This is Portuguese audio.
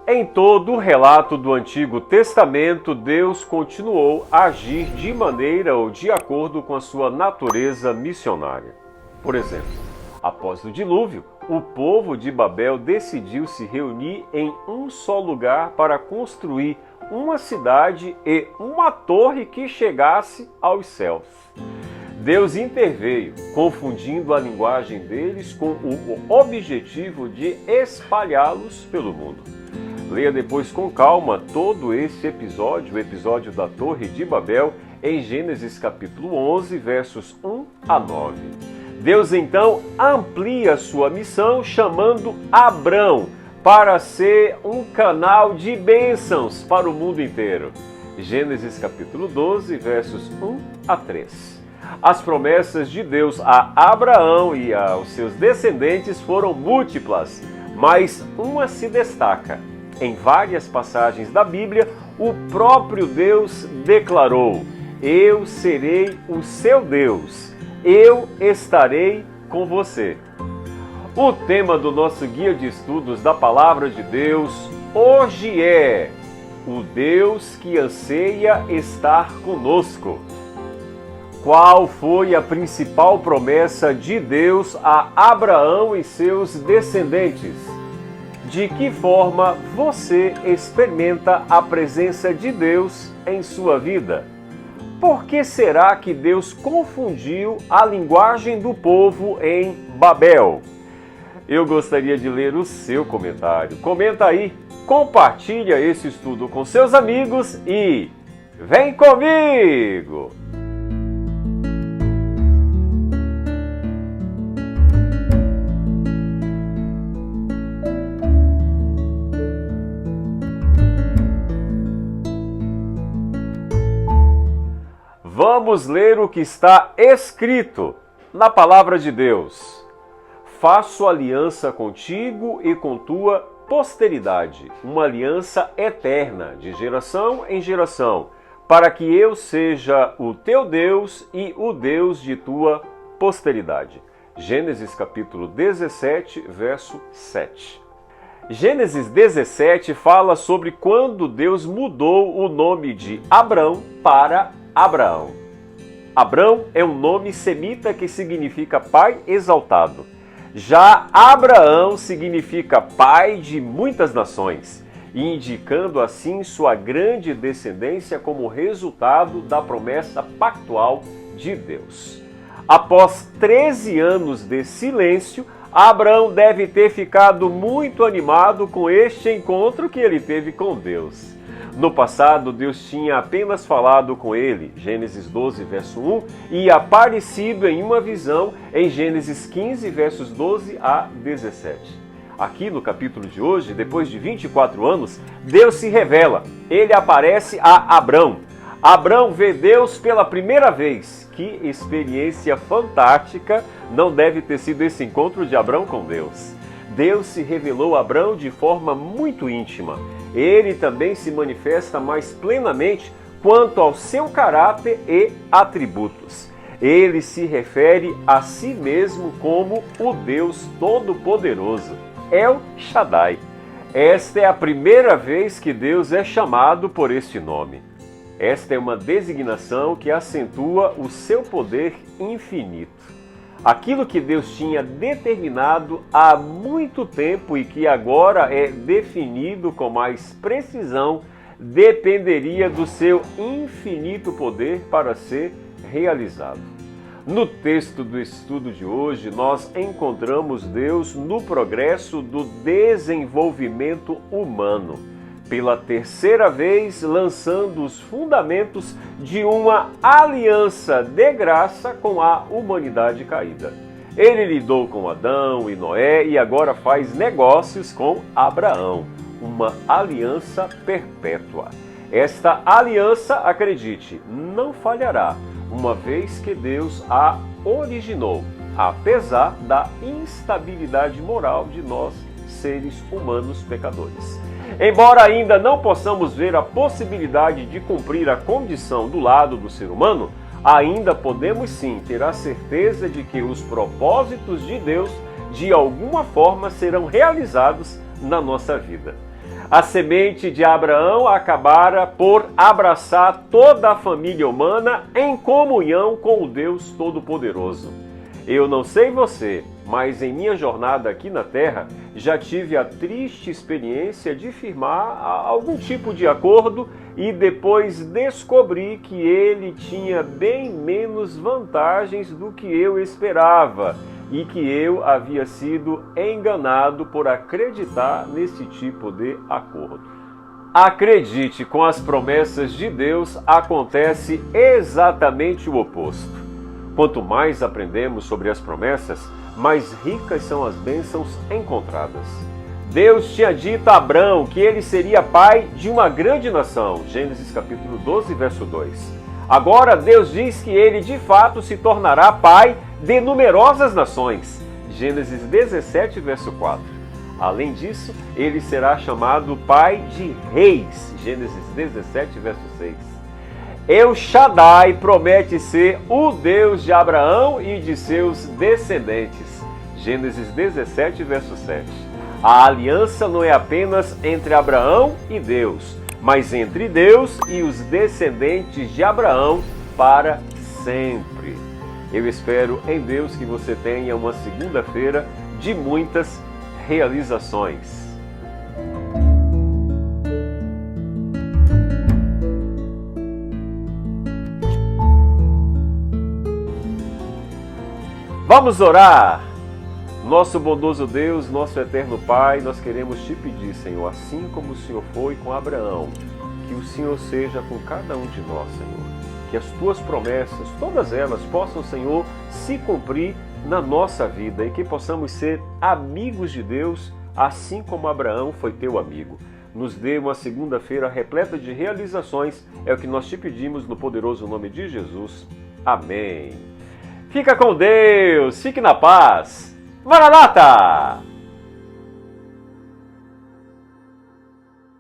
Em todo o relato do Antigo Testamento, Deus continuou a agir de maneira ou de acordo com a sua natureza missionária. Por exemplo, após o dilúvio, o povo de Babel decidiu se reunir em um só lugar para construir uma cidade e uma torre que chegasse aos céus. Deus interveio, confundindo a linguagem deles com o objetivo de espalhá-los pelo mundo. Leia depois com calma todo esse episódio, o episódio da Torre de Babel, em Gênesis capítulo 11, versos 1 a 9. Deus então amplia sua missão chamando Abrão para ser um canal de bênçãos para o mundo inteiro. Gênesis capítulo 12, versos 1 a 3. As promessas de Deus a Abraão e aos seus descendentes foram múltiplas, mas uma se destaca. Em várias passagens da Bíblia, o próprio Deus declarou: "Eu serei o seu Deus, eu estarei com você." O tema do nosso guia de estudos da Palavra de Deus hoje é o Deus que anseia estar conosco. Qual foi a principal promessa de Deus a Abraão e seus descendentes? De que forma você experimenta a presença de Deus em sua vida? Por que será que Deus confundiu a linguagem do povo em Babel? Eu gostaria de ler o seu comentário. Comenta aí, compartilha esse estudo com seus amigos e vem comigo! Vamos ler o que está escrito na Palavra de Deus. Faço aliança contigo e com tua posteridade, uma aliança eterna, de geração em geração, para que eu seja o teu Deus e o Deus de tua posteridade. Gênesis capítulo 17, verso 7. Gênesis 17 fala sobre quando Deus mudou o nome de Abrão para Abraão. Abrão é um nome semita que significa pai exaltado. Já Abraão significa pai de muitas nações, indicando assim sua grande descendência como resultado da promessa pactual de Deus. Após 13 anos de silêncio, Abraão deve ter ficado muito animado com este encontro que ele teve com Deus. No passado, Deus tinha apenas falado com ele, Gênesis 12, verso 1, e aparecido em uma visão em Gênesis 15, versos 12 a 17. Aqui no capítulo de hoje, depois de 24 anos, Deus se revela. Ele aparece a Abrão. Abrão vê Deus pela primeira vez. Que experiência fantástica não deve ter sido esse encontro de Abrão com Deus. Deus se revelou a Abrão de forma muito íntima. Ele também se manifesta mais plenamente quanto ao seu caráter e atributos. Ele se refere a si mesmo como o Deus Todo-Poderoso, El Shaddai. Esta é a primeira vez que Deus é chamado por este nome. Esta é uma designação que acentua o seu poder infinito. Aquilo que Deus tinha determinado há muito tempo e que agora é definido com mais precisão, dependeria do seu infinito poder para ser realizado. No texto do estudo de hoje, nós encontramos Deus no progresso do desenvolvimento humano, pela terceira vez lançando os fundamentos de uma aliança de graça com a humanidade caída. Ele lidou com Adão e Noé e agora faz negócios com Abraão, uma aliança perpétua. Esta aliança, acredite, não falhará, uma vez que Deus a originou, apesar da instabilidade moral de nós, seres humanos pecadores. Embora ainda não possamos ver a possibilidade de cumprir a condição do lado do ser humano, ainda podemos sim ter a certeza de que os propósitos de Deus, de alguma forma, serão realizados na nossa vida. A semente de Abraão acabara por abraçar toda a família humana em comunhão com o Deus Todo-Poderoso. Eu não sei você, mas em minha jornada aqui na Terra já tive a triste experiência de firmar algum tipo de acordo e depois descobri que ele tinha bem menos vantagens do que eu esperava e que eu havia sido enganado por acreditar nesse tipo de acordo. Acredite, com as promessas de Deus acontece exatamente o oposto. Quanto mais aprendemos sobre as promessas, mais ricas são as bênçãos encontradas. Deus tinha dito a Abrão que ele seria pai de uma grande nação. Gênesis capítulo 12, verso 2. Agora Deus diz que ele de fato se tornará pai de numerosas nações. Gênesis 17, verso 4. Além disso, ele será chamado pai de reis. Gênesis 17, verso 6. El Shaddai promete ser o Deus de Abraão e de seus descendentes. Gênesis 17, verso 7. A aliança não é apenas entre Abraão e Deus, mas entre Deus e os descendentes de Abraão para sempre. Eu espero em Deus que você tenha uma segunda-feira de muitas realizações. Vamos orar! Nosso bondoso Deus, nosso eterno Pai, nós queremos te pedir, Senhor, assim como o Senhor foi com Abraão, que o Senhor seja com cada um de nós, Senhor. Que as tuas promessas, todas elas, possam, Senhor, se cumprir na nossa vida e que possamos ser amigos de Deus, assim como Abraão foi teu amigo. Nos dê uma segunda-feira repleta de realizações, é o que nós te pedimos no poderoso nome de Jesus. Amém. Fica com Deus, fique na paz. Maranata!